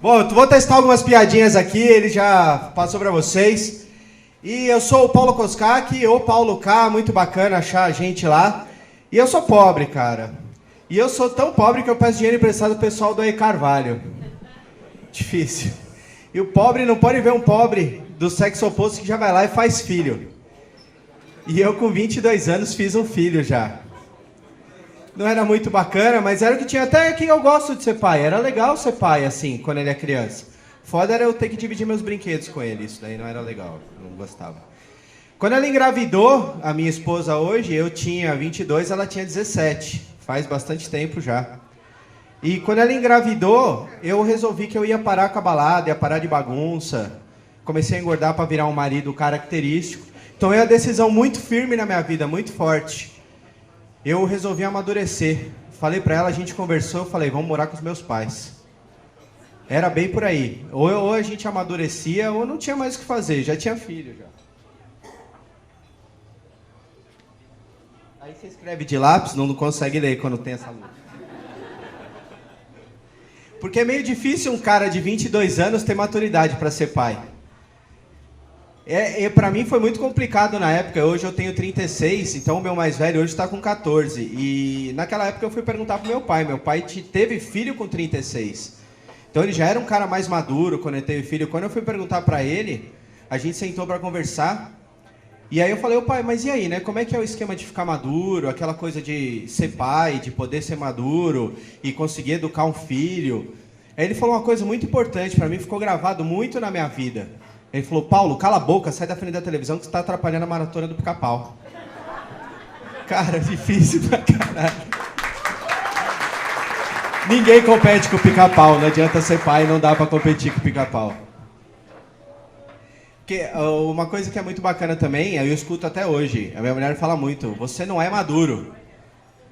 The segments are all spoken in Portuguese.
Bom, eu vou testar algumas piadinhas aqui, ele já passou para vocês. E eu sou o Paulo Coscac, ou Paulo K, muito bacana achar a gente lá. E eu sou pobre, cara. E eu sou tão pobre que eu peço dinheiro emprestado do pessoal do E. Carvalho. Difícil. E o pobre não pode ver um pobre do sexo oposto que já vai lá e faz filho. E eu com 22 anos fiz um filho já. Não era muito bacana, mas era o que tinha. Até que eu gosto de ser pai. Era legal ser pai, assim, quando ele é criança. Foda era eu ter que dividir meus brinquedos com ele. Isso daí não era legal. Não gostava. Quando ela engravidou, a minha esposa hoje, eu tinha 22, ela tinha 17. Faz bastante tempo já. E quando ela engravidou, eu resolvi que eu ia parar com a balada, ia parar de bagunça. Comecei a engordar para virar um marido característico. Então é uma decisão muito firme na minha vida, muito forte. Eu resolvi amadurecer. Falei pra ela, a gente conversou, eu falei, vamos morar com os meus pais. Era bem por aí. Ou a gente amadurecia, ou não tinha mais o que fazer, já tinha filho já. Aí você escreve de lápis, não consegue ler quando tem essa luz. Porque é meio difícil um cara de 22 anos ter maturidade para ser pai. Para mim foi muito complicado na época. Hoje eu tenho 36, então o meu mais velho hoje está com 14. E naquela época eu fui perguntar pro meu pai. Meu pai teve filho com 36. Então ele já era um cara mais maduro quando ele teve filho. Quando eu fui perguntar para ele, a gente sentou para conversar. E aí eu falei, ô pai, mas e aí, né? Como é que é o esquema de ficar maduro? Aquela coisa de ser pai, de poder ser maduro e conseguir educar um filho. Aí ele falou uma coisa muito importante para mim, ficou gravado muito na minha vida. Ele falou, Paulo, cala a boca, sai da frente da televisão que você está atrapalhando a maratona do Pica-Pau. Cara, difícil pra caralho. Ninguém compete com o Pica-Pau, não adianta ser pai, não dá pra competir com o Pica-Pau. Porque uma coisa que é muito bacana também, eu escuto até hoje, a minha mulher fala muito, você não é maduro,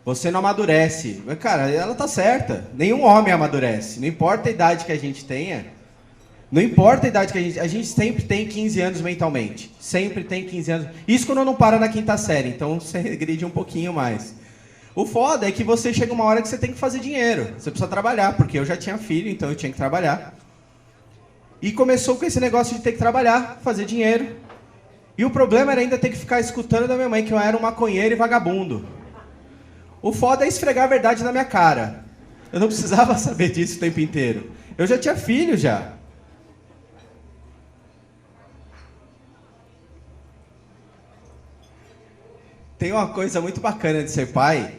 você não amadurece. Mas, cara, ela tá certa, nenhum homem amadurece, não importa a idade que a gente tenha. Não importa a idade que a gente sempre tem 15 anos mentalmente. Sempre tem 15 anos. Isso quando não para na quinta série, então você regride um pouquinho mais. O foda é que você chega uma hora que você tem que fazer dinheiro. Você precisa trabalhar, porque eu já tinha filho, então eu tinha que trabalhar. E começou com esse negócio de ter que trabalhar, fazer dinheiro. E o problema era ainda ter que ficar escutando da minha mãe que eu era um maconheiro e vagabundo. O foda é esfregar a verdade na minha cara. Eu não precisava saber disso o tempo inteiro. Eu já tinha filho já. Tem uma coisa muito bacana de ser pai,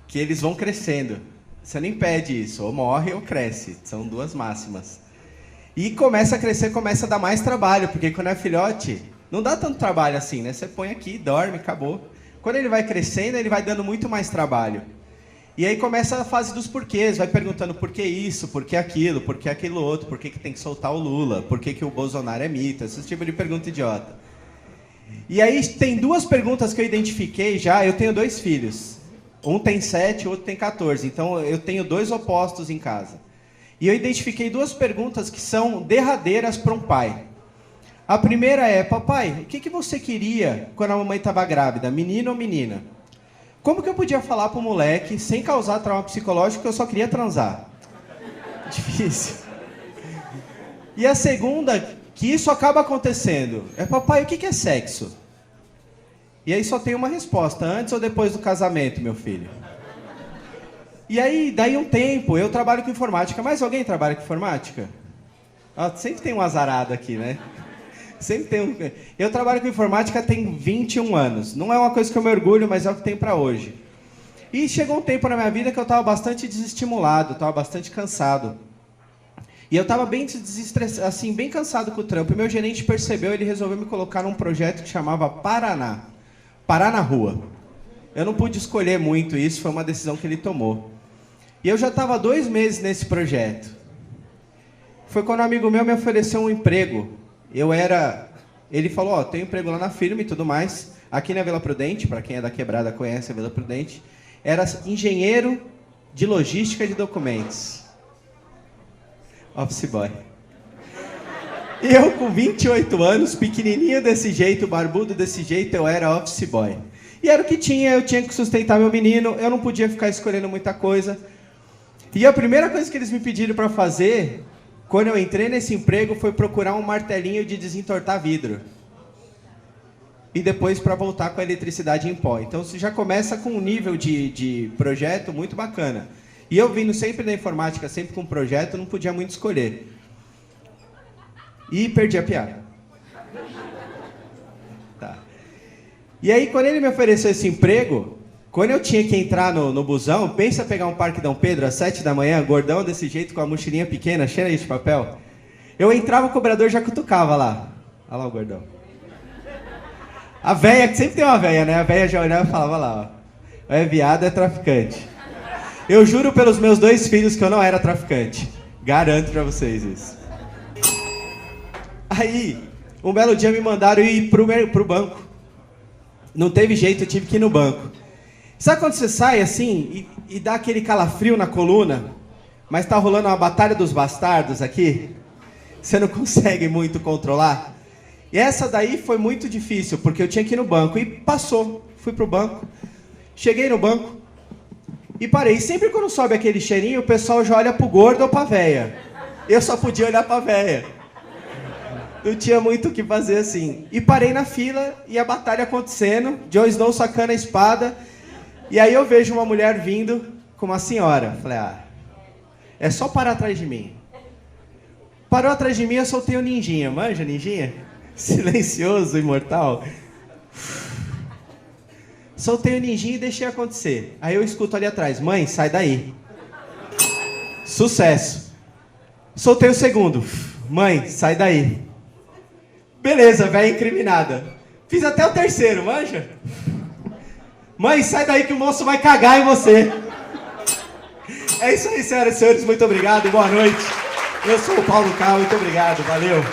que eles vão crescendo. Você não impede isso, ou morre ou cresce. São duas máximas. E começa a crescer, começa a dar mais trabalho, porque quando é filhote, não dá tanto trabalho assim, né? Você põe aqui, dorme, acabou. Quando ele vai crescendo, ele vai dando muito mais trabalho. E aí começa a fase dos porquês, vai perguntando por que isso, por que aquilo outro, por que tem que soltar o Lula, por que o Bolsonaro é mito, esse tipo de pergunta idiota. E aí tem duas perguntas que eu identifiquei já. Eu tenho 2 filhos. Um tem 7, o outro tem 14. Então eu tenho 2 opostos em casa. E eu identifiquei 2 perguntas que são derradeiras para um pai. A primeira é, papai, o que você queria quando a mamãe estava grávida? Menino ou menina? Como que eu podia falar para o moleque, sem causar trauma psicológico, que eu só queria transar? Difícil. E a segunda, que isso acaba acontecendo, é, papai, o que é sexo? E aí só tem uma resposta, antes ou depois do casamento, meu filho? E aí, daí um tempo, eu trabalho com informática. Mais alguém trabalha com informática? Ah, sempre tem um azarado aqui, né? Sempre tem um... Eu trabalho com informática tem 21 anos. Não é uma coisa que eu me orgulho, mas é o que tem pra hoje. E chegou um tempo na minha vida que eu estava bastante desestimulado, estava bastante cansado. E eu estava bem desestressado, assim, bem cansado com o trampo. E meu gerente percebeu, ele resolveu me colocar num projeto que chamava Paraná. Parar na rua. Eu não pude escolher muito isso, foi uma decisão que ele tomou. E eu já estava 2 meses nesse projeto. Foi quando um amigo meu me ofereceu um emprego. Ele falou, ó, tem um emprego lá na firma e tudo mais. Aqui na Vila Prudente, para quem é da Quebrada conhece a Vila Prudente. Era engenheiro de logística de documentos. Office boy. Eu, com 28 anos, pequenininho desse jeito, barbudo desse jeito, eu era office boy. E era o que tinha, eu tinha que sustentar meu menino, eu não podia ficar escolhendo muita coisa. E a primeira coisa que eles me pediram para fazer Quando eu entrei nesse emprego, foi procurar um martelinho de desentortar vidro. E depois para voltar com a eletricidade em pó. Então você já começa com um nível de projeto muito bacana. E eu vindo sempre na informática, sempre com projeto, não podia muito escolher. E perdi a piada. Tá. E aí, quando ele me ofereceu esse emprego, quando eu tinha que entrar no busão, pensa pegar um Parque Dom Pedro às 7 da manhã, gordão desse jeito, com a mochilinha pequena, cheia de papel. Eu entrava, o cobrador já cutucava lá. Olha lá o gordão. A véia, que sempre tem uma véia, né? A véia já olhava e falava lá, ó. É viado, é traficante. Eu juro pelos meus 2 filhos que eu não era traficante. Garanto pra vocês isso. Aí, um belo dia me mandaram ir pro banco. Não teve jeito, eu tive que ir no banco. Sabe quando você sai assim e dá aquele calafrio na coluna, mas tá rolando uma batalha dos bastardos aqui? Você não consegue muito controlar? E essa daí foi muito difícil, porque eu tinha que ir no banco. E passou. Fui pro banco. Cheguei no banco. E parei. E sempre quando sobe aquele cheirinho, o pessoal já olha pro gordo ou pra véia. Eu só podia olhar pra véia. Não tinha muito o que fazer assim. E parei na fila e a batalha acontecendo. Jon Snow sacando a espada. E aí eu vejo uma mulher vindo com uma senhora. Falei, é só parar atrás de mim. Parou atrás de mim, eu soltei o ninjinha. Manja, ninjinha? Silencioso, imortal. Soltei o ninjinha e deixei acontecer. Aí eu escuto ali atrás, mãe, sai daí. Sucesso. Soltei o segundo. Mãe, sai daí. Beleza, velha incriminada. Fiz até o terceiro, manja? Mãe, sai daí que o moço vai cagar em você. É isso aí, senhoras e senhores, muito obrigado, boa noite. Eu sou o Paulo Cal, muito obrigado, valeu.